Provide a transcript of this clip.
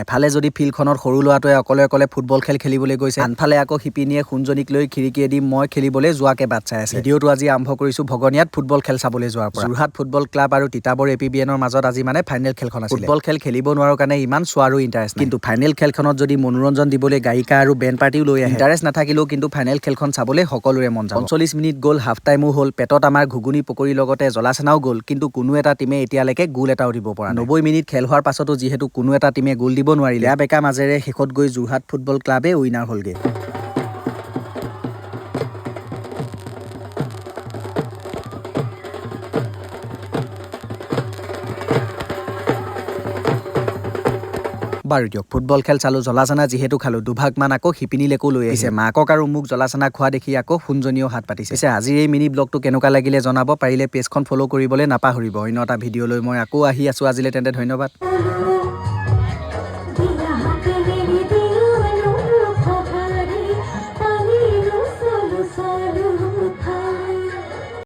এফালে যদি ফিল্ডখনত সৰু ল'ৰাটোৱে অকলে অকলে ফুটবল খেল খেলিবলৈ গৈছে, আনফালে আকৌ শিপিনীয়ে সোণজনীক লৈ খিৰিকীয়েদি মই খেলিবলৈ যোৱাকে বাট চাই আছে। ভিডিঅ'টো আজি আৰম্ভ কৰিছো ভগনীয়াত ফুটবল খেল চাবলৈ যোৱাৰ পৰা। যোৰহাট ফুটবল ক্লাব আৰু তিতাবৰ APBNৰ মাজত আজি মানে ফাইনেল খেলখন আছিল। ফুটবল খেল খেলিব নোৱাৰো কাৰণে ইমান চোৱাৰো ইণ্টাৰেষ্ট, কিন্তু ফাইনেল খেলখনত যদি মনোৰঞ্জন দিবলৈ গায়িকা আৰু বেণ্ড পাৰ্টিও লৈ আহে, ইণ্টাৰেষ্ট নাথাকিলেও কিন্তু ফাইনেল খেলখন চাবলৈ সকলোৰে মন যাব। 45 মিনিট গ'ল, হাফ টাইমো হ'ল, পেটত আমাৰ ঘুগুনি পকৰীৰ লগতে জ্বলা চানাও গ'ল, কিন্তু কোনো এটা টিমে এতিয়ালৈকে গোল এটাও দিব পৰা নাই। 90 মিনিট খেল হোৱাৰ পাছতো যিহেতু কোনো এটা টিমে গোল দিব নোৱাৰিলে, বেয়া বেকা মাজেৰে শেষত গৈ যোৰহাট ফুটবল ক্লাবে উইনাৰ হ'লগে। বাৰু দিয়ক, ফুটবল খেল চালো, জ্বলা চানা যিহেতু খালো, দুভাগমান আকৌ শিপিনীলেকো লৈ আহিছে। মাকক আৰু মোক জ্বলা চানা খোৱা দেখি আকৌ সোণজনীয়েও হাত পাতিছে। পিছে আজিৰ এই মিনি ব্লগটো কেনেকুৱা লাগিলে জনাব, পাৰিলে পেজখন ফ'ল' কৰিবলৈ নাপাহৰিব। অন্য এটা ভিডিঅ' লৈ মই আকৌ আহি আছো আজিলৈ, তেন্তে ধন্যবাদ।